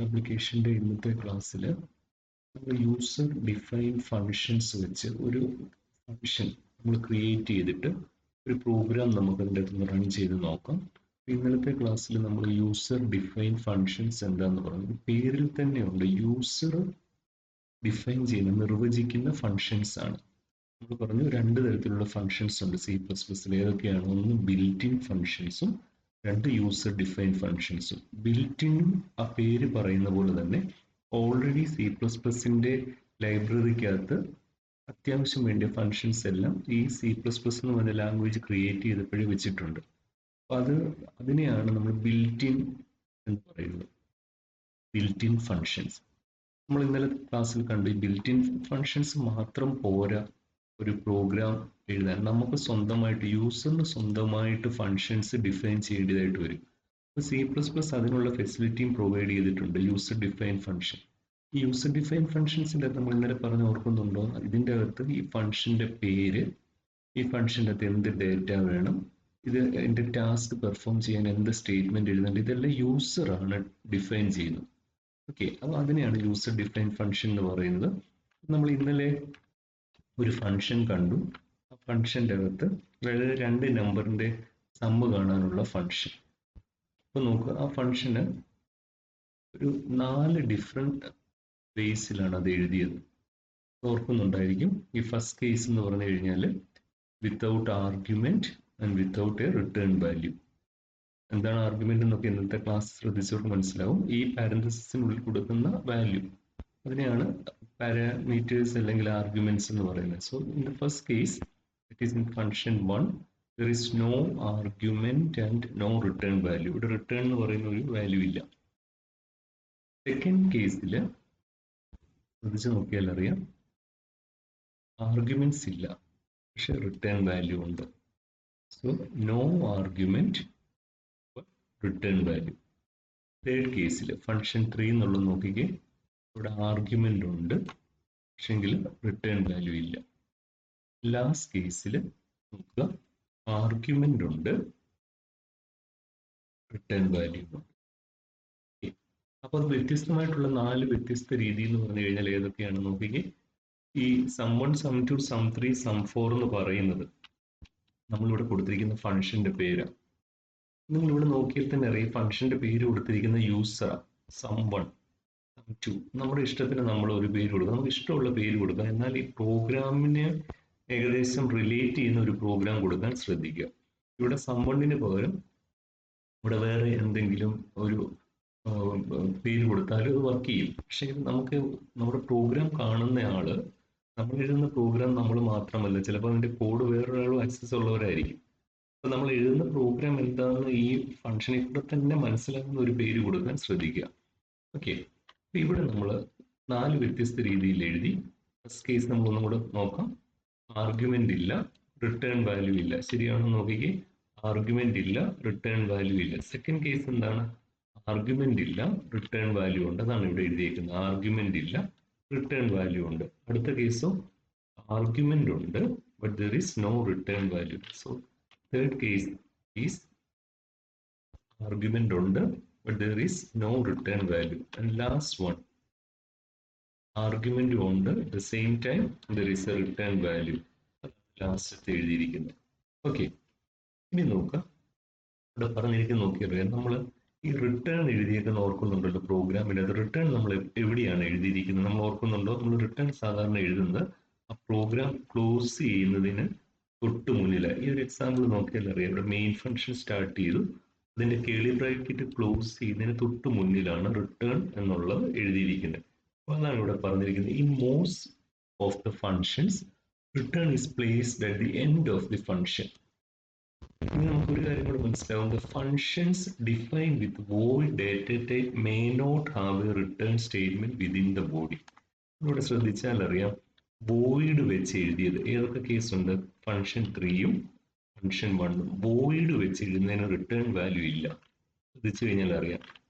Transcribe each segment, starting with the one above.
ആപ്ലിക്കേഷൻ്റെ ഇന്നത്തെ ക്ലാസ്സിൽ നമ്മൾ യൂസർ ഡിഫൈൻ ഫങ്ഷൻസ് വെച്ച് ഒരു ഫങ്ഷൻ നമ്മൾ ക്രിയേറ്റ് ചെയ്തിട്ട് ഒരു പ്രോഗ്രാം നമുക്ക് അതിൻ്റെ അകത്ത് റൺ ചെയ്ത് നോക്കാം. ഇന്നലത്തെ ക്ലാസ്സിൽ നമ്മൾ യൂസർ ഡിഫൈൻ ഫങ്ഷൻസ് എന്താന്ന് പറഞ്ഞു. പേരിൽ തന്നെയുണ്ട്, യൂസർ ഡിഫൈൻ ചെയ്യുന്ന നിർവചിക്കുന്ന ഫങ്ഷൻസ് ആണ്. നമ്മൾ പറഞ്ഞു രണ്ട് തരത്തിലുള്ള ഫങ്ഷൻസ് ഉണ്ട് C++ൽ. ഏതൊക്കെയാണ്? ഒന്ന് ബിൽറ്റ് ഇൻ ഫങ്ഷൻസും രണ്ട് യൂസർ ഡിഫൈൻ ഫങ്ഷൻസും. ബിൽറ്റ് ഇന്നും ആ പേര് പറയുന്ന പോലെ തന്നെ ഓൾറെഡി C++ന്റെ ലൈബ്രറിക്കകത്ത് അത്യാവശ്യം വേണ്ടിയ ഫങ്ഷൻസ് എല്ലാം ഈ C++ എന്ന് പറഞ്ഞ ലാംഗ്വേജ് ക്രിയേറ്റ് ചെയ്തപ്പോഴേ വെച്ചിട്ടുണ്ട്. അപ്പോൾ അതിനെയാണ് നമ്മൾ ബിൽറ്റ് ഇൻ എന്ന് പറയുന്നത്, ബിൽറ്റ് ഇൻ ഫങ്ഷൻസ്. നമ്മൾ ഇന്നലെ ക്ലാസ്സിൽ കണ്ടു, ഈ ബിൽറ്റ് ഇൻ ഫങ്ഷൻസ് മാത്രം പോരാ ഒരു പ്രോഗ്രാം എഴുതാൻ. നമുക്ക് സ്വന്തമായിട്ട് യൂസറിന് സ്വന്തമായിട്ട് ഫങ്ഷൻസ് ഡിഫൈൻ ചെയ്യേണ്ടതായിട്ട് വരും. അപ്പോൾ C++ അതിനുള്ള ഫെസിലിറ്റിയും പ്രൊവൈഡ് ചെയ്തിട്ടുണ്ട്, യൂസർ ഡിഫൈൻ ഫങ്ഷൻ. ഈ യൂസർ ഡിഫൈൻ ഫങ്ഷൻസിൻ്റെ നമ്മൾ ഇന്നലെ പറഞ്ഞ് ഓർക്കുന്നുണ്ടോ? ഇതിൻ്റെ അകത്ത് ഈ ഫങ്ഷൻ്റെ പേര്, ഈ ഫങ്ഷൻ്റെ അകത്ത് എന്ത് ഡേറ്റ വേണം, ഇതിൻ്റെ ടാസ്ക് പെർഫോം ചെയ്യാൻ എന്ത് സ്റ്റേറ്റ്മെൻറ്റ് എഴുതേണ്ടത്, ഇതെല്ലാം യൂസറാണ് ഡിഫൈൻ ചെയ്യുന്നത്. ഓക്കെ, അപ്പോൾ അതിനെയാണ് യൂസർ ഡിഫൈൻ ഫങ്ഷൻ എന്ന് പറയുന്നത്. നമ്മൾ ഇന്നലെ ഒരു ഫങ്ഷൻ കണ്ടു. ആ ഫങ്ഷൻ്റെ അകത്ത് അതായത് രണ്ട് നമ്പറിൻ്റെ സമ്മ് കാണാനുള്ള ഫങ്ഷൻ. അപ്പോൾ നോക്കുക, ആ ഫങ്ഷന് ഒരു 4 ഡിഫറെൻറ്റ് വേസിലാണ് അത് എഴുതിയത്. ഓർക്കുന്നുണ്ടായിരിക്കും. ഈ ഫസ്റ്റ് കേസ് എന്ന് പറഞ്ഞു കഴിഞ്ഞാൽ without argument and without A return value. എന്താണ് ആർഗ്യുമെന്റ് എന്നൊക്കെ ഇന്നത്തെ ക്ലാസ് ശ്രദ്ധിച്ചവർക്ക് മനസ്സിലാവും. ഈ പാരന്തസിസിനുള്ളിൽ കൊടുക്കുന്ന വാല്യൂ, അതിനെയാണ് പാരാമീറ്റേഴ്സ് അല്ലെങ്കിൽ ആർഗ്യുമെന്റ്സ് എന്ന് പറയുന്നത്. So in the first case, it is in function 1, there is no argument and no return value. ഇവിടെ റിട്ടേൺ എന്ന് പറയുന്ന ഒരു വാല്യൂ ഇല്ല. സെക്കൻഡ് കേസിൽ ശ്രദ്ധിച്ച് നോക്കിയാൽ അറിയാം, ആർഗ്യുമെന്റ്സ് ഇല്ല, പക്ഷെ റിട്ടേൺ വാല്യൂ ഉണ്ട്. So no argument, return value. Third കേസിൽ ഫങ്ഷൻ 3 എന്നുള്ളത് നോക്കിക്കേ, ഇവിടെ ആർഗ്യുമെന്റ് ഉണ്ട്, പക്ഷെങ്കിൽ റിട്ടേൺ വാല്യൂ ഇല്ല. ലാസ്റ്റ് കേസിൽ നോക്കുക, ആർഗ്യുമെന്റ് ഉണ്ട്, റിട്ടേൺ വാല്യൂ ഉണ്ട്. അപ്പോൾ അത് വ്യത്യസ്തമായിട്ടുള്ള 4 വ്യത്യസ്ത രീതി എന്ന് പറഞ്ഞു കഴിഞ്ഞാൽ ഏതൊക്കെയാണ് നോക്കിക്കേ. ഈ സം1, സം2, സം3, സം4 എന്ന് പറയുന്നത് നമ്മളിവിടെ കൊടുത്തിരിക്കുന്ന ഫങ്ഷന്റെ പേരാണ്. നിങ്ങളിവിടെ നോക്കിയാൽ തന്നെ അറിയാം, ഫങ്ഷന്റെ പേര് കൊടുത്തിരിക്കുന്ന യൂസർ സം1, സം2. നമ്മുടെ ഇഷ്ടത്തിന് നമ്മൾ ഒരു പേര് കൊടുക്കുക, നമുക്ക് ഇഷ്ടമുള്ള പേര് കൊടുക്കുക. എന്നാൽ ഈ പ്രോഗ്രാമിനെ ഏകദേശം റിലേറ്റ് ചെയ്യുന്ന ഒരു പ്രോഗ്രാം കൊടുക്കാൻ ശ്രദ്ധിക്കുക. ഇവിടെ സം1ന് പകരം ഇവിടെ വേറെ എന്തെങ്കിലും ഒരു പേര് കൊടുത്താലും അത് വർക്ക് ചെയ്യും. പക്ഷേ നമുക്ക് നമ്മുടെ പ്രോഗ്രാം കാണുന്ന ആള്, നമ്മൾ എഴുതുന്ന പ്രോഗ്രാം നമ്മൾ മാത്രമല്ല, ചിലപ്പോൾ അതിന്റെ കോഡ് വേറൊരാളും ആക്സസ് ഉള്ളവരായിരിക്കും. അപ്പൊ നമ്മൾ എഴുതുന്ന പ്രോഗ്രാം എന്താണെന്ന് ഈ ഫംഗ്ഷനിൽ കൂടെ തന്നെ മനസ്സിലാക്കുന്ന ഒരു പേര് കൊടുക്കാൻ ശ്രദ്ധിക്കുക. ഓക്കെ, അപ്പൊ ഇവിടെ നമ്മൾ 4 വ്യത്യസ്ത രീതിയിൽ എഴുതി. ഫസ്റ്റ് കേസ് നമ്മൾ ഒന്നും കൂടെ നോക്കാം. ആർഗ്യുമെന്റ് ഇല്ല, റിട്ടേൺ വാല്യൂ ഇല്ല. ശരിയാണെന്ന് നോക്കിക്കേ, ആർഗ്യുമെന്റ് ഇല്ല, റിട്ടേൺ വാല്യൂ ഇല്ല. സെക്കൻഡ് കേസ് എന്താണ്? ആർഗ്യുമെന്റ് ഇല്ല, റിട്ടേൺ വാല്യൂ ഉണ്ട്. അതാണ് ഇവിടെ എഴുതിയിരിക്കുന്നത്. ആർഗ്യുമെന്റ് ഇല്ല, റിട്ടേൺ വാല്യൂ ഉണ്ട്. അടുത്ത കേസോ ആർഗ്യുമെന്റ് ഉണ്ട്, but there is no return value. So third case is argument ഉണ്ട്, but there is no return value. And last one, argument ഉണ്ട്, at the same time there is a return value. Last എഴുതിയിരിക്കുന്നത്. Okay, ഇനി നോക്കാം. ഇവിടെ പറഞ്ഞിരിക്കുന്നത് നോക്കിയറിയാം, നമ്മൾ ഈ return എഴുതിയേക്കുന്ന ഓർക്കുന്നുണ്ടല്ലോ പ്രോഗ്രാമിൽ. അത് റിട്ടേൺ നമ്മൾ എവിടെയാണ് എഴുതിയിരിക്കുന്നത് നമ്മൾ ഓർക്കുന്നുണ്ടോ? നമ്മൾ റിട്ടേൺ സാധാരണ എഴുതുന്നത് ആ പ്രോഗ്രാം ക്ലോസ് ചെയ്യുന്നതിന് തൊട്ട് മുന്നിലാണ്. ഈ ഒരു എക്സാമ്പിൾ നോക്കിയാൽ അറിയാം, ഇവിടെ മെയിൻ ഫംഗ്ഷൻ സ്റ്റാർട്ട് ചെയ്തു, അതിന്റെ കേളി ബ്രാക്കറ്റ് ക്ലോസ് ചെയ്യുന്നതിന് തൊട്ട് മുന്നിലാണ് റിട്ടേൺ എന്നുള്ളത് എഴുതിയിരിക്കുന്നത്. അപ്പോൾ അതാണ് ഇവിടെ പറഞ്ഞിരിക്കുന്നത്. In most of the functions return is placed at the end of the function. ഇനി നമുക്കൊരു കാര്യം കൂടെ മനസ്സിലാവും. The functions define with void data type may not have a return statement within the body. ഇവിടെ ശ്രദ്ധിച്ചാൽ അറിയാം, വോയിഡ് വെച്ച് എഴുതിയത് ഏതൊക്കെ കേസ് ഉണ്ട്? ഫങ്ഷൻ 3യും ഫങ്ഷൻ 1ഉം വോയിഡ് വെച്ച് എഴുതുന്നതിന് റിട്ടേൺ വാല്യൂ ഇല്ല. ശ്രദ്ധിച്ചു കഴിഞ്ഞാൽ അറിയാം,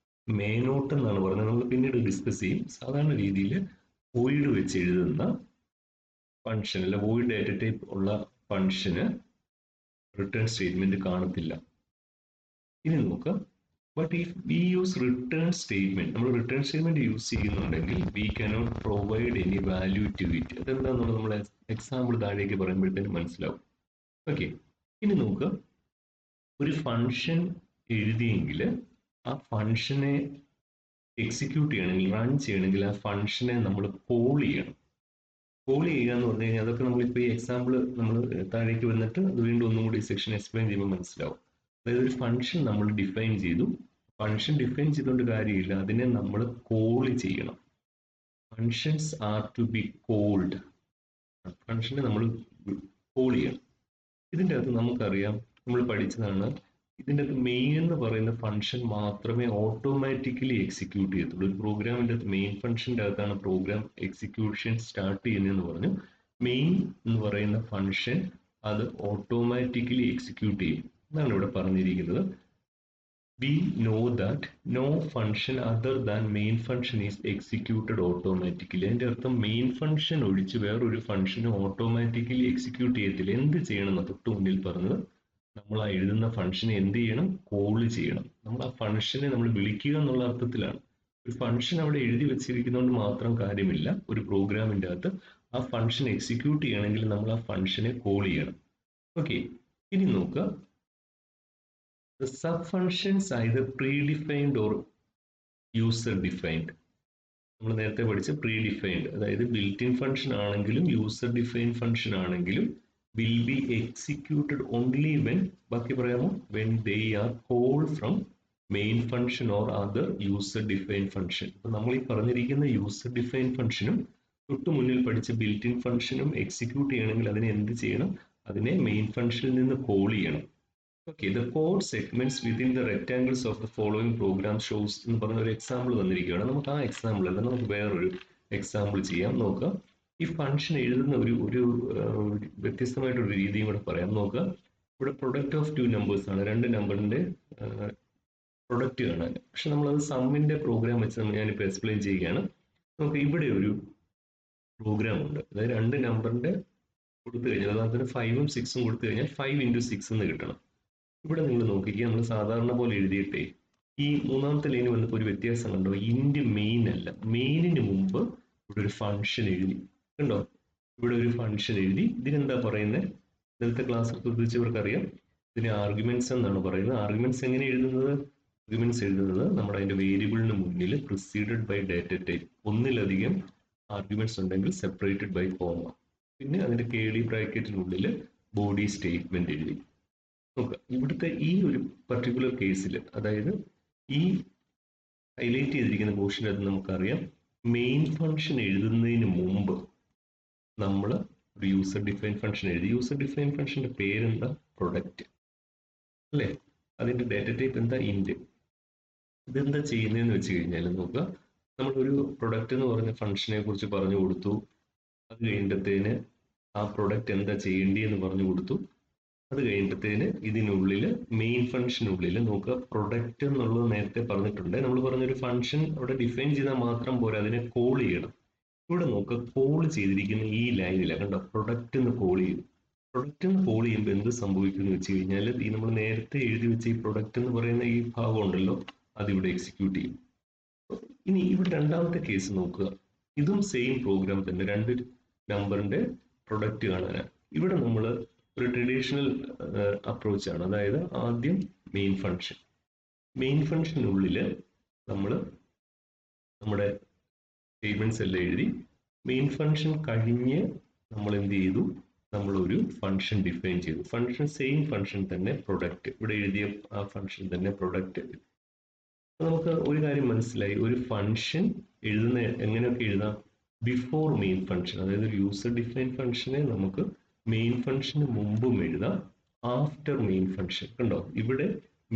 മേ നോട്ട് എന്നാണ് പറഞ്ഞത്, നമ്മൾ പിന്നീട് ഡിസ്കസ് ചെയ്യും. സാധാരണ രീതിയിൽ വോയിഡ് വെച്ച് എഴുതുന്ന ഫങ്ഷൻ അല്ല, വോയിഡ് ഡാറ്റ ടൈപ്പ് ഉള്ള ഫങ്ഷന് റിട്ടേൺ സ്റ്റേറ്റ്മെന്റ് കാണത്തില്ല. ഇനി നോക്കാം, but if we use return statement, നമ്മൾ റിട്ടേൺ സ്റ്റേറ്റ്മെന്റ് യൂസ് ചെയ്യുന്നുണ്ടെങ്കിൽ we cannot provide any value to it. അതെന്താണെന്നുള്ളത് നമ്മൾ എക്സാമ്പിൾ താഴേക്ക് പറയുമ്പോഴത്തേനും മനസ്സിലാവും. ഓക്കെ, ഇനി നോക്കുക, ഒരു ഫംഗ്ഷൻ എഴുതിയെങ്കിൽ ആ ഫംഗ്ഷനെ എക്സിക്യൂട്ട് ചെയ്യണമെങ്കിൽ, റൺ ചെയ്യണമെങ്കിൽ ആ ഫംഗ്ഷനെ നമ്മൾ കോൾ ചെയ്യണം. കോൾ ചെയ്യുക എന്ന് പറഞ്ഞു കഴിഞ്ഞാൽ അതൊക്കെ നമ്മളിപ്പോൾ ഈ എക്സാമ്പിൾ നമ്മൾ താഴേക്ക് വന്നിട്ട് അത് വീണ്ടും ഒന്നും കൂടി സെക്ഷൻ എക്സ്പ്ലെയിൻ ചെയ്യുമ്പോൾ മനസ്സിലാവും. അതായത് ഒരു ഫംഗ്ഷൻ നമ്മൾ ഡിഫൈൻ ചെയ്തു, ഫംഗ്ഷൻ ഡിഫൈൻ ചെയ്തുകൊണ്ട് കാര്യമില്ല, അതിനെ നമ്മൾ കോൾ ചെയ്യണം. Functions are to be called. ഫംഗ്ഷനെ നമ്മൾ കോൾ ചെയ്യണം. ഇതിൻ്റെ അകത്ത് നമുക്കറിയാം, നമ്മൾ പഠിച്ചതാണ്, ഇതിൻ്റെ അകത്ത് മെയിൻ എന്ന് പറയുന്ന ഫംഗ്ഷൻ മാത്രമേ ഓട്ടോമാറ്റിക്കലി എക്സിക്യൂട്ട് ചെയ്യത്തുള്ളൂ. ഒരു പ്രോഗ്രാമിൻ്റെ അകത്ത് മെയിൻ ഫംഗ്ഷൻ്റെ അകത്താണ് പ്രോഗ്രാം എക്സിക്യൂഷൻ സ്റ്റാർട്ട് ചെയ്യുന്നതെന്ന് പറഞ്ഞു. മെയിൻ എന്ന് പറയുന്ന ഫംഗ്ഷൻ അത് ഓട്ടോമാറ്റിക്കലി എക്സിക്യൂട്ട് ചെയ്യും എന്നാണ് ഇവിടെ പറഞ്ഞിരിക്കുന്നത്. We know that no function other than main function is executed automatically. അതിൻ്റെ അർത്ഥം മെയിൻ ഫംഗ്ഷൻ ഒഴിച്ച് വേറൊരു ഫംഗ്ഷന് ഓട്ടോമാറ്റിക്കലി എക്സിക്യൂട്ട് ചെയ്യത്തില്ല. എന്ത് ചെയ്യണം എന്ന് തൊട്ട് മുന്നിൽ പറഞ്ഞത്, നമ്മൾ ആ എഴുതുന്ന ഫംഗ്ഷനെ എന്ത് ചെയ്യണം, കോൾ ചെയ്യണം. നമ്മൾ ആ ഫംഗ്ഷനെ നമ്മൾ വിളിക്കുക എന്നുള്ള അർത്ഥത്തിലാണ്. ഒരു ഫംഗ്ഷൻ അവിടെ എഴുതി വെച്ചിരിക്കുന്നതുകൊണ്ട് മാത്രം കാര്യമില്ല. ഒരു പ്രോഗ്രാമിൻ്റെ അകത്ത് ആ ഫംഗ്ഷൻ എക്സിക്യൂട്ട് ചെയ്യണമെങ്കിൽ നമ്മൾ ആ ഫംഗ്ഷനെ കോൾ ചെയ്യണം. ഓക്കെ, ഇനി നോക്കുക, the sub-functions either predefined or user-defined. നമ്മൾ നേരത്തെ പഠിച്ച പ്രീഡിഫൈൻഡ്, അതായത് ബിൽറ്റ് ഇൻ ഫംഗ്ഷൻ ആണെങ്കിലും യൂസർ ഡിഫൈൻഡ് ഫംഗ്ഷൻ ആണെങ്കിലും will be executed only when, ബാക്കി പറയാമോ, when they are called from main function or other user defined function. അപ്പൊ നമ്മൾ ഈ പറഞ്ഞിരിക്കുന്ന യൂസർ ഡിഫൈൻഡ് ഫംഗ്ഷനും തൊട്ട് മുന്നിൽ പഠിച്ച ബിൽറ്റ് ഇൻ ഫംഗ്ഷനും എക്സിക്യൂട്ട് ചെയ്യണമെങ്കിൽ അതിനെ എന്ത് ചെയ്യണം, അതിനെ മെയിൻ ഫംഗ്ഷനിൽ നിന്ന് കോൾ ചെയ്യണം. Okay, the code segments within the rectangles of the following program shows എന്ന് പറഞ്ഞ ഒരു എക്സാമ്പിൾ തന്നിരിക്കുകയാണ്. നമുക്ക് ആ എക്സാമ്പിൾ അല്ല, നമുക്ക് വേറൊരു എക്സാമ്പിൾ ചെയ്യാം. നോക്കുക, ഈ ഫംഗ്ഷൻ എഴുതുന്ന ഒരു വ്യത്യസ്തമായിട്ടൊരു രീതിയും കൂടെ പറയാം. നോക്കുക, ഇവിടെ പ്രൊഡക്റ്റ് ഓഫ് ടു നമ്പേഴ്സ് ആണ്, രണ്ട് നമ്പറിന്റെ പ്രൊഡക്റ്റ് കാണാൻ. പക്ഷെ നമ്മളത് സമ്മിന്റെ പ്രോഗ്രാം വെച്ച് ഞാനിപ്പോൾ എക്സ്പ്ലെയിൻ ചെയ്യുകയാണ്. നമുക്ക് ഇവിടെ ഒരു പ്രോഗ്രാം ഉണ്ട്, അതായത് രണ്ട് നമ്പറിന്റെ കൊടുത്തു കഴിഞ്ഞാൽ, അതിന് 5ഉം 6ഉം കൊടുത്തു കഴിഞ്ഞാൽ 5 into 6 എന്ന് കിട്ടണം. ഇവിടെ നിങ്ങൾ നോക്കിക്കുക, നമ്മൾ സാധാരണ പോലെ എഴുതിയിട്ടേ ഈ മൂന്നാമത്തെ ലൈന് വന്നപ്പോൾ ഒരു വ്യത്യാസം കണ്ടോ, ഇൻഡ് മെയിൻ അല്ല, മെയിനിന് മുമ്പ് ഇവിടെ ഒരു ഫംഗ്ഷൻ എഴുതി കണ്ടോ, ഇവിടെ ഒരു ഫംഗ്ഷൻ എഴുതി. ഇതിനെന്താ പറയുന്നത്, ഇന്നലത്തെ ക്ലാസ് ശ്രദ്ധിച്ചവർക്കറിയാം, ഇതിന് ആർഗ്യുമെന്റ്സ് എന്നാണ് പറയുന്നത്. ആർഗ്യുമെന്റ്സ് എങ്ങനെ എഴുതുന്നത്, ആർഗ്യുമെന്റ്സ് എഴുതുന്നത് നമ്മുടെ അതിന്റെ വേരിയബിളിന് മുന്നിൽ പ്രിസീഡഡ് ബൈ ഡാറ്റ ടൈപ്പ്, ഒന്നിലധികം ആർഗ്യുമെന്റ്സ് ഉണ്ടെങ്കിൽ സെപ്പറേറ്റഡ് ബൈ കോമ, പിന്നെ അതിന്റെ കേളി ബ്രാക്കറ്റിനുള്ളിൽ ബോഡി സ്റ്റേറ്റ്മെന്റ് എഴുതി. നോക്കുക, ഇവിടുത്തെ ഈ ഒരു പർട്ടിക്കുലർ കേസിൽ, അതായത് ഈ ഹൈലൈറ്റ് ചെയ്തിരിക്കുന്ന പോർഷൻ്റെ അത് നമുക്കറിയാം, മെയിൻ ഫംഗ്ഷൻ എഴുതുന്നതിന് മുമ്പ് നമ്മൾ ഒരു യൂസർ ഡിഫൈൻ ഫംഗ്ഷൻ എഴുതി. യൂസർ ഡിഫൈൻ ഫംഗ്ഷന്റെ പേരെന്താ, പ്രൊഡക്റ്റ് അല്ലേ, അതിന്റെ ഡാറ്റ ടൈപ്പ് എന്താ, ഇൻഡ്. ഇതെന്താ ചെയ്യുന്നതെന്ന് വെച്ച് കഴിഞ്ഞാൽ നോക്കുക, നമ്മളൊരു പ്രൊഡക്റ്റ് എന്ന് പറഞ്ഞ ഫംഗ്ഷനെ കുറിച്ച് പറഞ്ഞു കൊടുത്തു. അത് കഴിയുമ്പോഴത്തേന് ആ പ്രൊഡക്റ്റ് എന്താ ചെയ്യേണ്ടതെന്ന് പറഞ്ഞു കൊടുത്തു. അത് കഴിയുമ്പോഴത്തേന് ഇതിനുള്ളിൽ മെയിൻ ഫംഗ്ഷനുള്ളിൽ നോക്കുക, പ്രൊഡക്റ്റ് എന്നുള്ളത് നേരത്തെ പറഞ്ഞിട്ടുണ്ട്. നമ്മൾ പറഞ്ഞൊരു ഫംഗ്ഷൻ അവിടെ ഡിഫൈൻ ചെയ്താൽ മാത്രം പോരാ, അതിനെ കോൾ ചെയ്യണം. ഇവിടെ നോക്കുക, കോൾ ചെയ്തിരിക്കുന്ന ഈ ലൈനിലാണ് കണ്ടോ, പ്രൊഡക്റ്റ് എന്ന് കോൾ ചെയ്യും. പ്രൊഡക്റ്റ് എന്ന് കോൾ ചെയ്യുമ്പോൾ എന്ത് സംഭവിക്കുന്നു വെച്ച് കഴിഞ്ഞാൽ, ഈ നമ്മൾ നേരത്തെ എഴുതി വെച്ച ഈ പ്രൊഡക്റ്റ് എന്ന് പറയുന്ന ഈ ഭാഗം ഉണ്ടല്ലോ, അതിവിടെ എക്സിക്യൂട്ട് ചെയ്യും. ഇനി ഇവിടെ രണ്ടാമത്തെ കേസ് നോക്കുക, ഇതും സെയിം പ്രോഗ്രാം തന്നെ, രണ്ട് നമ്പറിന്റെ പ്രൊഡക്റ്റ് കാണാനാണ്. ഇവിടെ നമ്മൾ ഒരു ട്രഡീഷണൽ അപ്രോച്ചാണ്, അതായത് ആദ്യം മെയിൻ ഫംഗ്ഷനുള്ളിൽ നമ്മൾ നമ്മുടെ സ്റ്റേറ്റ്മെന്റ്സ് എല്ലാം എഴുതി. മെയിൻ ഫംഗ്ഷൻ കഴിഞ്ഞ് നമ്മൾ എന്ത് ചെയ്തു, നമ്മളൊരു ഫംഗ്ഷൻ ഡിഫൈൻ ചെയ്തു. ഫംഗ്ഷൻ സെയിം ഫംഗ്ഷൻ തന്നെ, പ്രൊഡക്റ്റ്, ഇവിടെ എഴുതിയ ആ ഫംഗ്ഷൻ തന്നെ പ്രൊഡക്റ്റ്. നമുക്ക് ഒരു കാര്യം മനസ്സിലായി, ഒരു ഫംഗ്ഷൻ എഴുതുന്ന എങ്ങനെയൊക്കെ എഴുതാം, ബിഫോർ മെയിൻ ഫംഗ്ഷൻ, അതായത് ഒരു യൂസർ ഡിഫൈൻ ഫംഗ്ഷനെ നമുക്ക് മെയിൻ ഫംഗ്ഷന് മുമ്പും എഴുതാം, ആഫ്റ്റർ മെയിൻ ഫംഗ്ഷൻ. കണ്ടോ, ഇവിടെ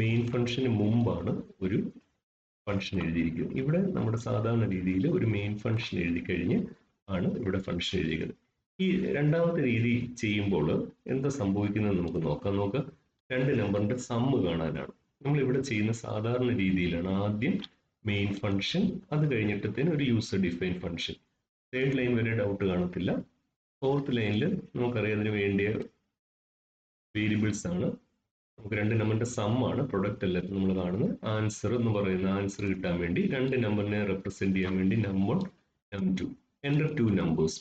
മെയിൻ ഫംഗ്ഷന് മുമ്പാണ് ഒരു ഫംഗ്ഷൻ എഴുതിയിരിക്കുന്നത്. ഇവിടെ നമ്മുടെ സാധാരണ രീതിയിൽ ഒരു മെയിൻ ഫംഗ്ഷൻ എഴുതി കഴിഞ്ഞ് ആണ് ഇവിടെ ഫംഗ്ഷൻ എഴുതിയിരിക്കുന്നത്. ഈ രണ്ടാമത്തെ രീതി ചെയ്യുമ്പോൾ എന്താ സംഭവിക്കുന്നത് നമുക്ക് നോക്കാം. രണ്ട് നമ്പറിന്റെ സമ്മ് കാണാനാണ്. നമ്മൾ ഇവിടെ ചെയ്യുന്ന സാധാരണ രീതിയിലാണ്, ആദ്യം മെയിൻ ഫംഗ്ഷൻ, അത് കഴിഞ്ഞിട്ടത്തേന് ഒരു user define function. Third line വരെ ഡൗട്ട് കാണത്തില്ല. ഫോർത്ത് ലൈനിൽ നമുക്കറിയാം അതിന് വേണ്ടിയ വേരിയബിൾസ് ആണ് നമുക്ക് രണ്ട് നമ്പറിന്റെ സം ആണ് പ്രൊഡക്റ്റ് അല്ല നമ്മൾ കാണുന്നത്. ആൻസർ എന്ന് പറയുന്ന ആൻസർ കിട്ടാൻ വേണ്ടി രണ്ട് നമ്പറിനെ റെപ്രസെന്റ് ചെയ്യാൻ വേണ്ടി നം1 നം2 എൻ്റർ ടു നമ്പേഴ്സ്.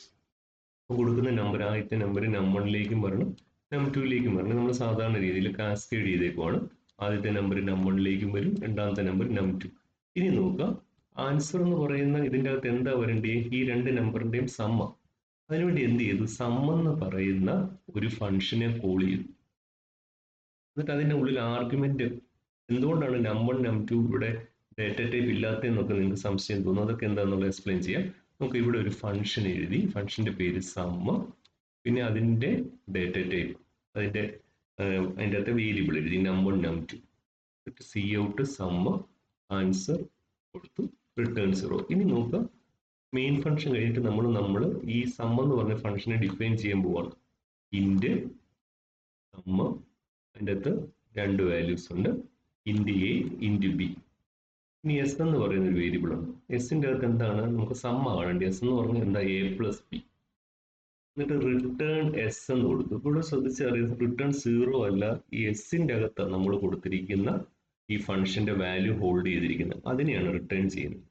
കൊടുക്കുന്ന നമ്പർ ആദ്യത്തെ നമ്പർ നം1ലേക്കും വരണം നം2ലേക്കും വരണം. നമ്മൾ സാധാരണ രീതിയിൽ കാസ്കേഡ് ചെയ്തേക്കുവാണ്. ആദ്യത്തെ നമ്പർ നം1ലേക്കും വരും, രണ്ടാമത്തെ നമ്പർ നം2. ഇനി നോക്കുക, ആൻസർ എന്ന് പറയുന്ന ഇതിൻ്റെ അകത്ത് എന്താ വരണ്ടേ? ഈ രണ്ട് നമ്പറിന്റെയും സമ്മ. അതിനുവേണ്ടി എന്ത് ചെയ്തു? സം എന്ന് പറയുന്ന ഒരു ഫംഗ്ഷനെ കോൾ ചെയ്തു. എന്നിട്ട് അതിൻ്റെ ഉള്ളിൽ ആർഗ്യുമെന്റ് എന്തുകൊണ്ടാണ് നം1 നം2 ഇവിടെ ഡേറ്റ ടൈപ്പ് ഇല്ലാത്തതെന്നൊക്കെ നിങ്ങൾക്ക് സംശയം തോന്നും. അതൊക്കെ എന്താണെന്നുള്ളത് എക്സ്പ്ലെയിൻ ചെയ്യാം. നമുക്ക് ഇവിടെ ഒരു ഫംഗ്ഷൻ എഴുതി, ഫംഗ്ഷന്റെ പേര് സമ്മ, പിന്നെ അതിൻ്റെ ഡേറ്റ ടൈപ്പ്, അതിൻ്റെ അകത്ത് വേരിയബിൾ എഴുതി നം1 നം2. എന്നിട്ട് സി ഔട്ട് സമ്മ ആൻസർ കൊടുത്തു, റിട്ടേൺ 0. ഇനി നോക്കുക, മെയിൻ ഫംഗ്ഷൻ കഴിഞ്ഞിട്ട് നമ്മൾ ഈ സം എന്ന് പറഞ്ഞ ഫംഗ്ഷനെ ഡിഫൈൻ ചെയ്യാൻ പോവാണ്. ഇൻറ്റ് സമ്മ, അതിൻ്റെ അകത്ത് രണ്ട് വാല്യൂസ് ഉണ്ട്, ഇൻറ്റ് എ ഇൻറ്റ് ബി. ഇനി എസ് എന്ന് പറയുന്ന ഒരു വേരിയബിൾ ഉണ്ട്. എസിൻ്റെ അകത്ത് എന്താണ്? നമുക്ക് സമ്മ കാണേണ്ടത്. എസ് എന്ന് പറഞ്ഞാൽ എന്താ? A plus B. എന്നിട്ട് റിട്ടേൺ എസ് എന്ന് കൊടുത്തു. ഇവിടെ ശ്രദ്ധിച്ചറിയാം, റിട്ടേൺ 0 അല്ല, ഈ എസിൻ്റെ അകത്താണ് നമ്മൾ കൊടുത്തിരിക്കുന്ന ഈ ഫംഗ്ഷന്റെ വാല്യൂ ഹോൾഡ് ചെയ്തിരിക്കുന്നത്. അതിനെയാണ് റിട്ടേൺ ചെയ്യുന്നത്.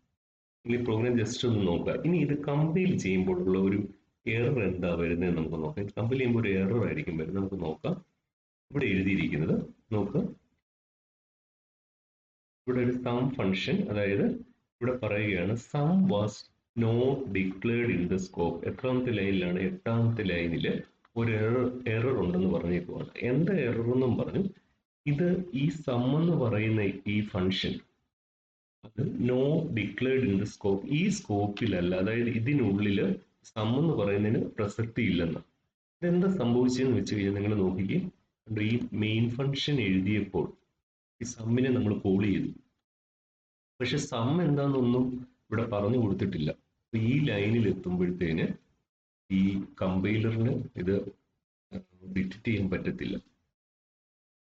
ഇനി പ്രോഗ്രാം ജസ്റ്റ് ഒന്ന് നോക്കുക. ഇനി ഇത് കമ്പൈൽ ചെയ്യുമ്പോഴുള്ള ഒരു എറർ എന്താ വരുന്നത് നമുക്ക് നോക്കാം. ഇത് കമ്പൈൽ ചെയ്യുമ്പോൾ ഒരു എറർ ആയിരിക്കും വരുന്നത്. നമുക്ക് നോക്കാം. ഇവിടെ എഴുതിയിരിക്കുന്നത് നോക്കുക, ഇവിടെ ഒരു സം ഫംഗ്ഷൻ, അതായത് ഇവിടെ പറയുകയാണ് sum was not declared in the scope. എത്രാമത്തെ ലൈനിലാണ്? 8ാമത്തെ ലൈനിൽ ഒരു എറർ ഉണ്ടെന്ന് പറഞ്ഞേക്കുവാണ്. എന്താ എറർ എന്നും പറഞ്ഞു. ഇത് ഈ സം എന്ന് പറയുന്ന ഈ ഫംഗ്ഷൻ അത് not declared in the scope, ഈ സ്കോപ്പിലല്ല, അതായത് ഇതിനുള്ളിൽ സം എന്ന് പറയുന്നതിന് പ്രസക്തി ഇല്ലെന്ന്. ഇതെന്താ സംഭവിച്ചതെന്ന് വെച്ച് കഴിഞ്ഞാൽ നിങ്ങൾ നോക്കിക്കേ, ഈ മെയിൻ ഫംഗ്ഷൻ എഴുതിയപ്പോൾ ഈ സമ്മിനെ നമ്മൾ കോൾ ചെയ്തു, പക്ഷെ സം എന്താണെന്നൊന്നും ഇവിടെ പറഞ്ഞു കൊടുത്തിട്ടില്ല. അപ്പൊ ഈ ലൈനിൽ എത്തുമ്പോഴത്തേന് ഈ കമ്പൈലറിന് ഇത് ഡിറ്റക്ട് ചെയ്യാൻ പറ്റത്തില്ല.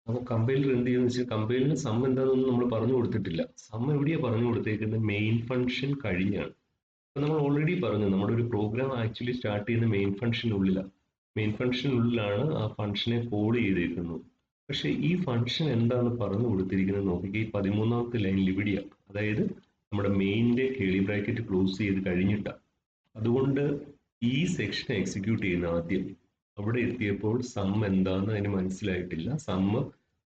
അപ്പോൾ കമ്പൈലർ എന്ത് ചെയ്യുന്ന വെച്ചാൽ, കമ്പൈലറിന് സം എന്താണെന്നൊന്നും നമ്മൾ പറഞ്ഞു കൊടുത്തിട്ടില്ല. സം എവിടെയാണ് പറഞ്ഞു കൊടുത്തേക്കുന്നത്? മെയിൻ ഫംഗ്ഷൻ കഴിഞ്ഞാണ്. അപ്പൊ നമ്മൾ ഓൾറെഡി പറഞ്ഞു, നമ്മുടെ ഒരു പ്രോഗ്രാം ആക്ച്വലി സ്റ്റാർട്ട് ചെയ്യുന്ന മെയിൻ ഫംഗ്ഷനുള്ളിലാണ്. മെയിൻ ഫംഗ്ഷനുള്ളിലാണ് ആ ഫംഗ്ഷനെ കോൾ ചെയ്തേക്കുന്നത്. പക്ഷെ ഈ ഫംഗ്ഷൻ എന്താണെന്ന് പറഞ്ഞു കൊടുത്തിരിക്കുന്നത് നോക്കിക്കുക, ഈ 13ാമത്തെ ലൈനിൽ ഇവിടെയാണ്. അതായത് നമ്മുടെ മെയിൻ്റെ കേളി ബ്രാക്കറ്റ് ക്ലോസ് ചെയ്ത് കഴിഞ്ഞിട്ടാണ്. അതുകൊണ്ട് ഈ സെക്ഷൻ എക്സിക്യൂട്ട് ചെയ്യുന്ന ആദ്യം അവിടെ എത്തിയപ്പോൾ സം എന്താണെന്ന് അതിന് മനസ്സിലായിട്ടില്ല. സം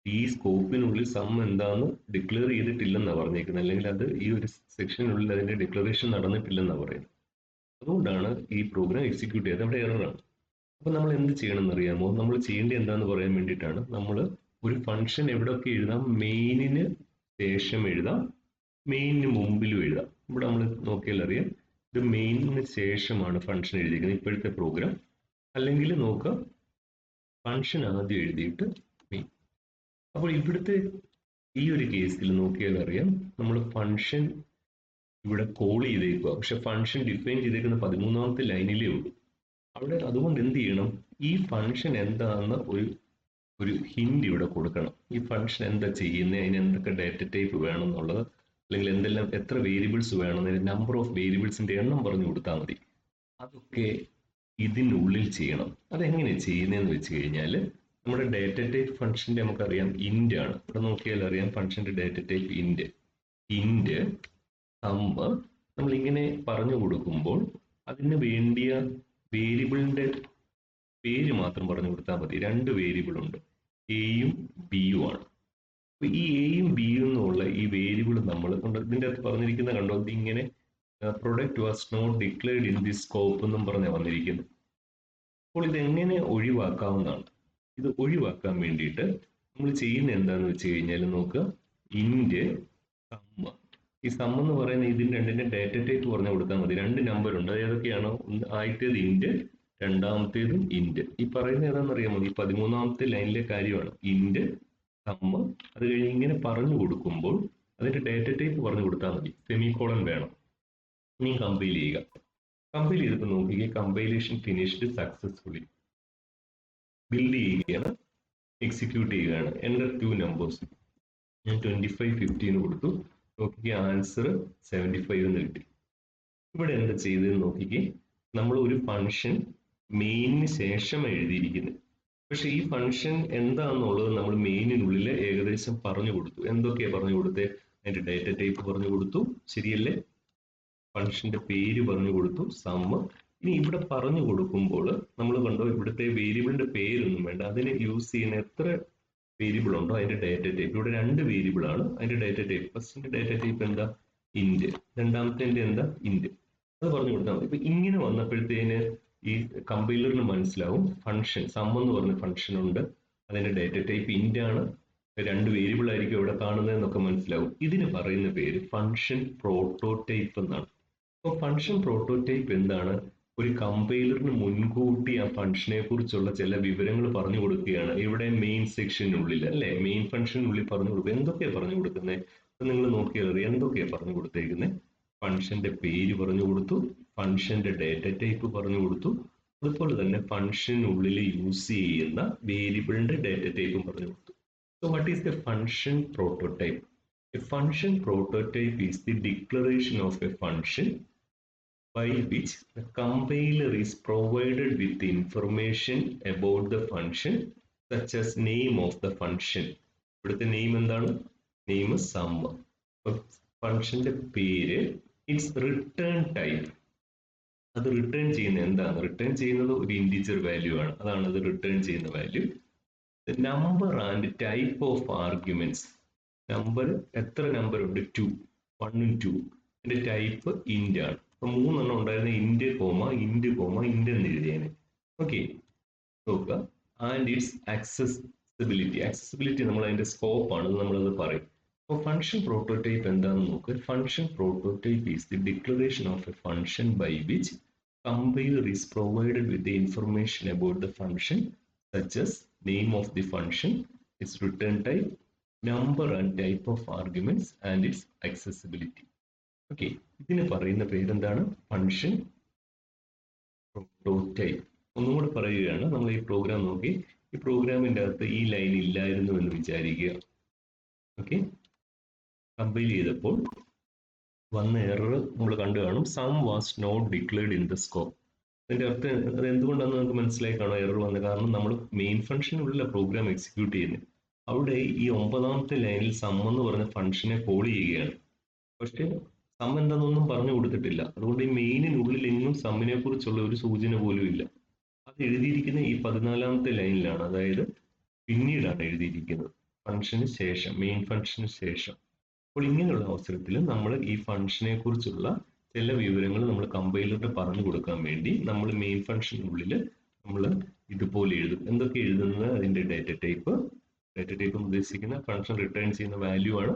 ഈ സ്കോപ്പിനുള്ളിൽ സം എന്താണെന്ന് ഡിക്ലെയർ ചെയ്തിട്ടില്ലെന്നാണ് പറഞ്ഞേക്കുന്നത്. അല്ലെങ്കിൽ അത് ഈ ഒരു സെക്ഷനുള്ളിൽ അതിന്റെ ഡിക്ലറേഷൻ നടന്നിട്ടില്ലെന്നാണ് പറയുന്നത്. അതുകൊണ്ടാണ് ഈ പ്രോഗ്രാം എക്സിക്യൂട്ട് ചെയ്തത്. അവിടെ എററാണ്. അപ്പൊ നമ്മൾ എന്ത് ചെയ്യണമെന്ന് അറിയാമോ? നമ്മൾ ചെയ്യേണ്ടത് എന്താന്ന് പറയാൻ വേണ്ടിയിട്ടാണ് നമ്മൾ ഒരു ഫംഗ്ഷൻ എവിടെയൊക്കെ എഴുതാം, മെയിനിന് ശേഷം എഴുതാം, മെയിനിന് മുമ്പിലും എഴുതാം. ഇവിടെ നമ്മൾ നോക്കിയാൽ അറിയാം, ഇത് മെയിനിന് ശേഷമാണ് ഫംഗ്ഷൻ എഴുതിയിരിക്കുന്നത് ഇപ്പോഴത്തെ പ്രോഗ്രാം. അല്ലെങ്കിൽ നോക്കുക, ഫംഗ്ഷൻ ആദ്യം എഴുതിയിട്ട് മെയിൻ. അപ്പോൾ ഇവിടുത്തെ ഈ ഒരു കേസിൽ നോക്കിയാൽ അറിയാം, നമ്മൾ ഫംഗ്ഷൻ ഇവിടെ കോൾ ചെയ്തേക്കുക, പക്ഷെ ഫംഗ്ഷൻ ഡിഫൈൻ ചെയ്തേക്കുന്ന 13ാമത്തെ ലൈനിലേ ഉള്ളൂ. അവിടെ അതുകൊണ്ട് എന്ത് ചെയ്യണം? ഈ ഫംഗ്ഷൻ എന്താണെന്ന് ഒരു ഹിന്റ് ഇവിടെ കൊടുക്കണം. ഈ ഫംഗ്ഷൻ എന്താ ചെയ്യുന്നത്, അതിന് എന്തൊക്കെ ഡാറ്റ ടൈപ്പ് വേണം എന്നുള്ളത്, അല്ലെങ്കിൽ എന്തെല്ലാം എത്ര വേരിയബിൾസ് വേണം, അതിന് നമ്പർ ഓഫ് വേരിയബിൾസിന്റെ എണ്ണം പറഞ്ഞു കൊടുത്താൽ മതി. അതൊക്കെ ഇതിനുള്ളിൽ ചെയ്യണം. അതെങ്ങനെ ചെയ്യുന്നതെന്ന് വെച്ച് കഴിഞ്ഞാൽ, നമ്മുടെ ഡാറ്റ ടൈപ്പ് ഫംഗ്ഷന്റെ നമുക്കറിയാം ഇന്റ് ആണ്. ഇവിടെ നോക്കിയാൽ അറിയാം ഫംഗ്ഷന്റെ data type int. Int sum നമ്മൾ ഇങ്ങനെ പറഞ്ഞു കൊടുക്കുമ്പോൾ അതിന് വേണ്ടിയ വേരിയബിളിന്റെ പേര് മാത്രം പറഞ്ഞു കൊടുത്താൽ മതി. രണ്ട് വേരിയബിൾ ഉണ്ട്, എയും ബിയും ആണ്. അപ്പൊ ഈ എയും ബിയും എന്നുള്ള ഈ വേരിയബിൾ നമ്മൾ ഇതിന്റെ അകത്ത് പറഞ്ഞിരിക്കുന്ന കണ്ടോ, ഇതിങ്ങനെ product was not declared in the scope എന്നും പറഞ്ഞാൽ വന്നിരിക്കുന്നത്. അപ്പോൾ ഇതെങ്ങനെ ഒഴിവാക്കാവുന്നതാണ്? ഇത് ഒഴിവാക്കാൻ വേണ്ടിയിട്ട് നമ്മൾ ചെയ്യുന്ന എന്താണെന്ന് വെച്ച് കഴിഞ്ഞാൽ നോക്കുക, ഇന്റ് സമ്മ്. ഈ സം എന്ന് പറയുന്ന ഇതിന് രണ്ടിന്റെ ഡാറ്റ ടൈപ്പ് പറഞ്ഞു കൊടുത്താൽ മതി. രണ്ട് നമ്പർ ഉണ്ട്, ഏതൊക്കെയാണോ? ആദ്യത്തേത് ഇന്റ്, രണ്ടാമത്തേതും ഇന്റ്. ഈ പറയുന്ന ഏതാണെന്നറിയാമോ? ഈ 13ാമത്തെ ലൈനിലെ കാര്യമാണ്. Int sum. അത് കഴിഞ്ഞ് ഇങ്ങനെ പറഞ്ഞു കൊടുക്കുമ്പോൾ അതിന്റെ ഡാറ്റ ടൈപ്പ് പറഞ്ഞു കൊടുത്താൽ മതി. സെമികോളൻ വേണം. ഇനി കമ്പൈൽ ചെയ്യുക. കമ്പൈൽ ചെയ്തിട്ട് നോക്കിക്കുക, കമ്പൈലേഷൻ ഫിനിഷ്ഡ് സക്സസ്ഫുള്ളി. ബിൽഡ് ചെയ്യുകയാണ്, എക്സിക്യൂട്ട് ചെയ്യുകയാണ്. Enter two numbers. ഞാൻ 25 15 കൊടുത്തു. നോക്കിക്കുക, ആൻസർ 75 എന്ന് കിട്ടി. ഇവിടെ എന്താ ചെയ്തതെന്ന് നോക്കിക്കേ, നമ്മൾ ഒരു ഫംഗ്ഷൻ മെയിനിന് ശേഷം എഴുതിയിരിക്കുന്നത്. പക്ഷെ ഈ ഫംഗ്ഷൻ എന്താണെന്നുള്ളത് നമ്മൾ മെയിനിനുള്ളിൽ ഏകദേശം പറഞ്ഞു കൊടുത്തു. എന്തൊക്കെയാ പറഞ്ഞു കൊടുത്തേ? അതിന്റെ ഡാറ്റ ടൈപ്പ് പറഞ്ഞു കൊടുത്തു, ശരിയല്ലേ? ഫംഗ്ഷന്റെ പേര് പറഞ്ഞു കൊടുത്തു, സമ്മ്. ഇനി ഇവിടെ പറഞ്ഞു കൊടുക്കുമ്പോൾ നമ്മൾ കണ്ടോ, ഇവിടുത്തെ വേരിയബിളിന്റെ പേരൊന്നും വേണ്ട, അതിന് യൂസ് ചെയ്യുന്ന എത്ര വേരിയബിൾ ഉണ്ടോ അതിന്റെ ഡാറ്റ ടൈപ്പ്. ഇവിടെ 2 വേരിയബിൾ ആണ് അതിന്റെ ഡാറ്റ ടൈപ്പ്. ഫസ്റ്റിന്റെ ഡാറ്റ ടൈപ്പ് എന്താ? ഇന്റ്. രണ്ടാമത്തെ എന്താ? ഇന്റ്. അത് പറഞ്ഞു കൊടുത്താൽ മതി. ഇപ്പൊ ഇങ്ങനെ വന്നപ്പോഴത്തേന് ഈ കമ്പൈലറിന് മനസ്സിലാവും ഫംഗ്ഷൻ സം എന്ന് പറഞ്ഞ ഫംഗ്ഷൻ ഉണ്ട്, അതിന്റെ ഡാറ്റ ടൈപ്പ് ഇന്റ് ആണ്, 2 വേരിയബിൾ ആയിരിക്കും ഇവിടെ കാണുന്നത് എന്നൊക്കെ മനസ്സിലാവും. ഇതിന് പറയുന്ന പേര് ഫംഗ്ഷൻ പ്രോട്ടോടൈപ്പ് എന്നാണ്. അപ്പോൾ ഫംഗ്ഷൻ പ്രോട്ടോടൈപ്പ് എന്താണ്? ഒരു കമ്പൈലറിന് മുൻകൂട്ടി ആ ഫംഗ്ഷനെ കുറിച്ചുള്ള ചില വിവരങ്ങൾ പറഞ്ഞു കൊടുക്കുകയാണ്. ഇവിടെ മെയിൻ സെക്ഷനുള്ളിൽ അല്ലെ, മെയിൻ ഫംഗ്ഷനുള്ളിൽ പറഞ്ഞു കൊടുക്കുക. എന്തൊക്കെയാ പറഞ്ഞു കൊടുക്കുന്നത്? അപ്പൊ നിങ്ങൾ നോക്കിയാൽ അറിയാം എന്തൊക്കെയാ പറഞ്ഞു കൊടുത്തേക്കുന്നത്. ഫംഗ്ഷന്റെ പേര് പറഞ്ഞു കൊടുത്തു, ഫംഗ്ഷന്റെ ഡാറ്റ ടൈപ്പ് പറഞ്ഞു കൊടുത്തു, അതുപോലെ തന്നെ ഫംഗ്ഷനുള്ളിൽ യൂസ് ചെയ്യുന്ന വേരിയബിളിന്റെ ഡാറ്റ ടൈപ്പും പറഞ്ഞു കൊടുത്തു. So what is the function prototype? A function prototype is the declaration of a function by which the compiler is provided with the information about the function such as name of the function. ഇവിടുത്തെ name എന്താണ്? Name sum. ഫംഗ്ഷന്റെ പേര്, it's return type. അത് return ചെയ്യുന്നത് എന്താണ്? Return ചെയ്യുന്നത് ഒരു integer value ആണ്, അതാണ് അത് റിട്ടേൺ ചെയ്യുന്ന value. Number and type of arguments. Number, എത്ര നമ്പർ ഉണ്ട്? 2, 1 2. അതിന്റെ ടൈപ്പ് ഇന്റ് ആണ്. അപ്പൊ 3 എണ്ണം ഉണ്ടായിരുന്ന int comma int comma int എന്ന് എഴുതിയേനെ. ഓക്കെ, നോക്കുക. And it's accessibility. ആക്സസിബിലിറ്റി നമ്മൾ അതിന്റെ സ്കോപ്പ് ആണ്, നമ്മളത് പറയും. അപ്പോൾ ഫംഗ്ഷൻ പ്രോട്ടോടൈപ്പ് എന്താണെന്ന് നോക്കുക. Function prototype is the declaration of a function by which compiler is provided with the information about the function such as name of the function, its return type, number and type of arguments and its accessibility. Okay, ഇതിന് പറയുന്ന പേരെന്താണ്? Function prototype. ഒന്നുകൂടെ പറയുകയാണ്, നമ്മൾ ഈ programme നോക്കി, ഈ പ്രോഗ്രാമിന്റെ അകത്ത് ഈ ലൈൻ ഇല്ലായിരുന്നു എന്ന് വിചാരിക്കുക. ഓക്കെ, കമ്പൈൽ ചെയ്തപ്പോൾ വന്ന എറർ നമ്മൾ കണ്ടു കാണും, sum was not declared in the scope. അതിന്റെ അർത്ഥം അത് എന്തുകൊണ്ടാണെന്ന് നമുക്ക് മനസ്സിലായി കാണോ എറർ വന്നത്? കാരണം നമ്മൾ മെയിൻ ഫംഗ്ഷനുള്ള പ്രോഗ്രാം എക്സിക്യൂട്ട് ചെയ്യുന്നത്, അവിടെ ഈ 9ാമത്തെ ലൈനിൽ സം എന്ന് പറഞ്ഞ ഫംഗ്ഷനെ കോൾ ചെയ്യുകയാണ്. പക്ഷെ സം എന്താണെന്നൊന്നും പറഞ്ഞു കൊടുത്തിട്ടില്ല. അതുകൊണ്ട് ഈ മെയിനിനുള്ളിൽ എങ്ങും സമ്മിനെ കുറിച്ചുള്ള ഒരു സൂചന പോലും ഇല്ല. അത് എഴുതിയിരിക്കുന്ന ഈ 14ാമത്തെ ലൈനിലാണ്, അതായത് പിന്നീടാണ് എഴുതിയിരിക്കുന്നത്, ഫംഗ്ഷന് ശേഷം, മെയിൻ ഫംഗ്ഷന് ശേഷം. അപ്പോൾ ഇങ്ങനെയുള്ള അവസരത്തിൽ നമ്മൾ ഈ ഫംഗ്ഷനെ കുറിച്ചുള്ള ചില വിവരങ്ങൾ നമ്മൾ കമ്പൈലറിന് പറഞ്ഞു കൊടുക്കാൻ വേണ്ടി നമ്മൾ മെയിൻ ഫംഗ്ഷനുള്ളിൽ നമ്മൾ ഇതുപോലെ എഴുതും. എന്തൊക്കെ എഴുതുന്നത്? അതിന്റെ ഡാറ്റ ടൈപ്പ്. ഡാറ്റ ടൈപ്പ് ഉദ്ദേശിക്കുന്ന ഫംഗ്ഷൻ റിട്ടേൺ ചെയ്യുന്ന വാല്യൂ ആണ്,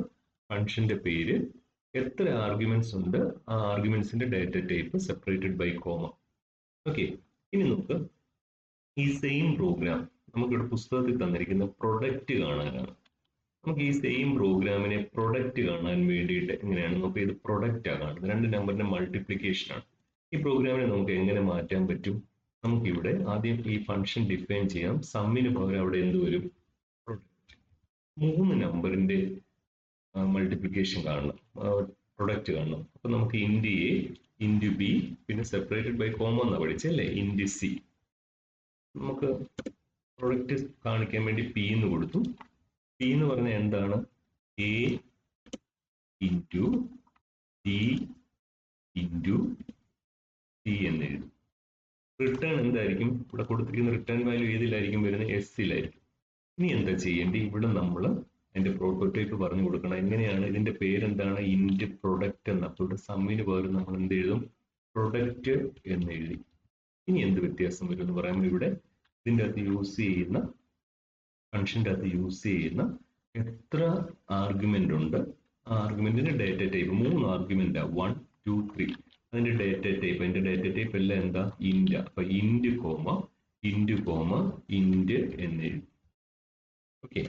ഫംഗ്ഷന്റെ പേര്, എത്ര ആർഗ്യുമെന്റ്സ് ഉണ്ട്, ആ ആർഗ്യുമെന്റ്സിന്റെ data type separated by comma. Okay, ഇനി നമുക്ക് ഈ സെയിം പ്രോഗ്രാം നമുക്കിവിടെ പുസ്തകത്തിൽ തന്നിരിക്കുന്ന പ്രൊഡക്റ്റ് കാണാനാണ്. നമുക്ക് ഈ സെയിം പ്രോഗ്രാമിനെ പ്രൊഡക്റ്റ് കാണാൻ വേണ്ടിയിട്ട് എങ്ങനെയാണ്? നമുക്ക് ഇത് പ്രൊഡക്റ്റ് ആണ് കാണുന്നത്, 2 നമ്പറിന്റെ മൾട്ടിപ്ലിക്കേഷൻ ആണ്. ഈ പ്രോഗ്രാമിനെ നമുക്ക് എങ്ങനെ മാറ്റാൻ പറ്റും? നമുക്കിവിടെ ആദ്യം ഈ ഫംഗ്ഷൻ ഡിഫൈൻ ചെയ്യാം. സമ്മിന് പകരം അവിടെ എന്ത് വരും? പ്രൊഡക്റ്റ്. 3 നമ്പറിന്റെ മൾട്ടിപ്ലിക്കേഷൻ കാണണം, പ്രൊഡക്റ്റ് കാണണം. അപ്പൊ നമുക്ക് ഇന്റ് എ, ഇന്റ് ബി, പിന്നെ സെപ്പറേറ്റഡ് ബൈ കോമ എന്നാ പഠിച്ചല്ലേ, ഇന്റ് സി. നമുക്ക് പ്രൊഡക്റ്റ് കാണിക്കാൻ വേണ്ടി പി എന്ന് കൊടുത്തു. പി എന്ന് പറഞ്ഞാൽ എന്താണ്? A into D into C എന്ന് എഴുതും. റിട്ടേൺ എന്തായിരിക്കും? ഇവിടെ കൊടുത്തിരിക്കുന്ന റിട്ടേൺ വാല്യൂ ഏതിലായിരിക്കും വരുന്നത്? എസിലായിരിക്കും. ഇനി എന്താ ചെയ്യേണ്ടത്? ഇവിടെ നമ്മൾ അതിന്റെ പ്രോട്ടോടൈപ്പ് പറഞ്ഞു കൊടുക്കണം. എങ്ങനെയാണ്? ഇതിന്റെ പേരെന്താണ്? ഇന്റ് പ്രൊഡക്റ്റ് എന്ന്. അപ്പോൾ ഇവിടെ സമ്മിന് പകരം നമ്മൾ എന്ത് എഴുതും? പ്രൊഡക്റ്റ് എന്ന് എഴുതി. ഇനി എന്ത് വ്യത്യാസം വരും എന്ന് പറയുമ്പോൾ, ഇവിടെ ഇതിൻ്റെ അകത്ത് യൂസ് ചെയ്യുന്ന, ഫംഗ്ഷൻ്റെ അകത്ത് യൂസ് ചെയ്യുന്ന എത്ര ആർഗ്യുമെന്റ് ഉണ്ട്, ആ ആർഗ്യുമെന്റിന്റെ ഡാറ്റ ടൈപ്പ്, 3 ആർഗ്യുമെന്റ്, 1 2 3. അതിന്റെ ഡാറ്റ ടൈപ്പ്, അതിന്റെ ഡാറ്റ ടൈപ്പ് എല്ലാം എന്താ? ഇന്റ്. അപ്പൊ int comma int comma int എന്ന് എഴുതി. ഓക്കെ,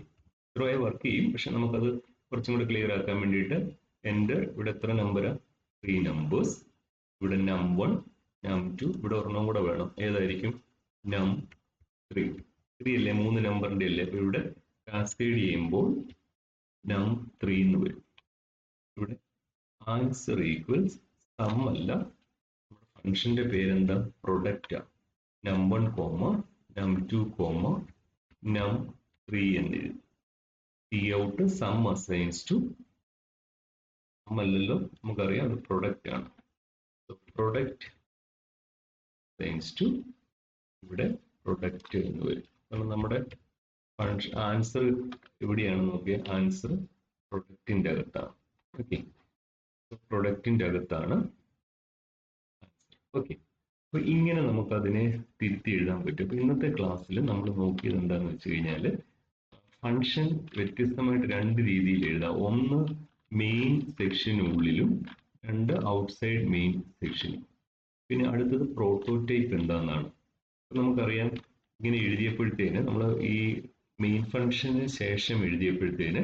ഇത്രയേ വർക്ക് ചെയ്യും. പക്ഷെ നമുക്കത് കുറച്ചും കൂടെ ക്ലിയർ ആക്കാൻ വേണ്ടിയിട്ട് എൻ്റെ ഇവിടെ എത്ര നമ്പറാ? 3 നമ്പേഴ്സ്. ഇവിടെ num1 num2, ഇവിടെ ഒരെണ്ണം കൂടെ വേണം. ഏതായിരിക്കും? num3. 3 അല്ലേ, 3 നമ്പറിന്റെ അല്ലേ. അപ്പൊ ഇവിടെ കാസ്കേഡ് ചെയ്യുമ്പോൾ num3 എന്ന് വരും. ഇവിടെ ആൻസർ ഈക്വൽസ് സം അല്ല, ഫംഗ്ഷന്റെ പേരെന്താ? Product. num1 comma num2 comma num3 എന്ന് എഴുതി. Cout sum assigns to sum അല്ലല്ലോ, നമുക്കറിയാം അത് പ്രൊഡക്റ്റ് ആണ്. പ്രൊഡക്റ്റ് അസൈൻസ് ടു ഇവിടെ പ്രൊഡക്റ്റ് എന്ന് വരും. കാരണം നമ്മുടെ ആൻസർ എവിടെയാണ് നോക്കിയ ആൻസർ പ്രൊഡക്റ്റിന്റെ അകത്താണ്. ഓക്കെ, പ്രൊഡക്റ്റിന്റെ അകത്താണ്. ഓക്കെ, അപ്പൊ ഇങ്ങനെ നമുക്ക് അതിനെ തിരുത്തി എഴുതാൻ പറ്റും. അപ്പൊ ഇന്നത്തെ ക്ലാസ്സിൽ നമ്മൾ നോക്കിയത് എന്താണെന്ന് വെച്ച് കഴിഞ്ഞാൽ ഫംഗ്ഷൻ വ്യത്യസ്തമായിട്ട് രണ്ട് രീതിയിൽ എഴുതാം. ഒന്ന് മെയിൻ സെക്ഷനുള്ളിലും, രണ്ട് ഔട്ട്സൈഡ് മെയിൻ സെക്ഷനും. പിന്നെ അടുത്തത് പ്രോട്ടോടൈപ്പ് എന്താണെന്നാണ്. നമുക്കറിയാം ഇങ്ങനെ എഴുതിയപ്പോഴത്തേന് നമ്മൾ ഈ മെയിൻ ഫംഗ്ഷന് ശേഷം എഴുതിയപ്പോഴത്തേന്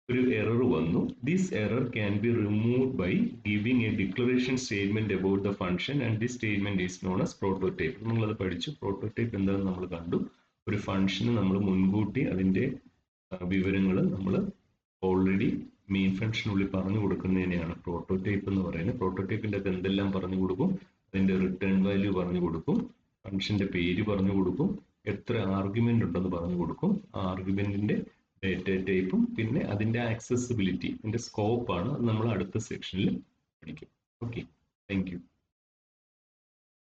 ഒരു എറർ വന്നു. This error can be removed by giving a declaration statement about the function and this statement is known as prototype. നമ്മളത് പഠിച്ചു. പ്രോട്ടോടൈപ്പ് എന്താണെന്ന് നമ്മൾ കണ്ടു. ഒരു ഫംഗ്ഷന് നമ്മൾ മുൻകൂട്ടി അതിന്റെ വിവരങ്ങൾ നമ്മൾ ഓൾറെഡി മെയിൻ ഫംഗ്ഷനുള്ളിൽ പറഞ്ഞു കൊടുക്കുന്നതിനെയാണ് പ്രോട്ടോടൈപ്പ് എന്ന് പറയുന്നത്. പ്രോട്ടോടൈപ്പിന്റെ അകത്ത് എന്തെല്ലാം പറഞ്ഞു കൊടുക്കും? അതിന്റെ റിട്ടേൺ വാല്യൂ പറഞ്ഞു കൊടുക്കും, ഫംഗ്ഷന്റെ പേര് പറഞ്ഞു കൊടുക്കും, എത്ര ആർഗ്യുമെന്റ് ഉണ്ടെന്ന് പറഞ്ഞു കൊടുക്കും, ആ ആർഗ്യുമെന്റിന്റെ ഡേറ്റ ടൈപ്പും പിന്നെ അതിന്റെ ആക്സസിബിലിറ്റി, അതിന്റെ സ്കോപ്പ് ആണ്. അത് നമ്മൾ അടുത്ത സെക്ഷനിൽ പഠിക്കും. Okay, thank you.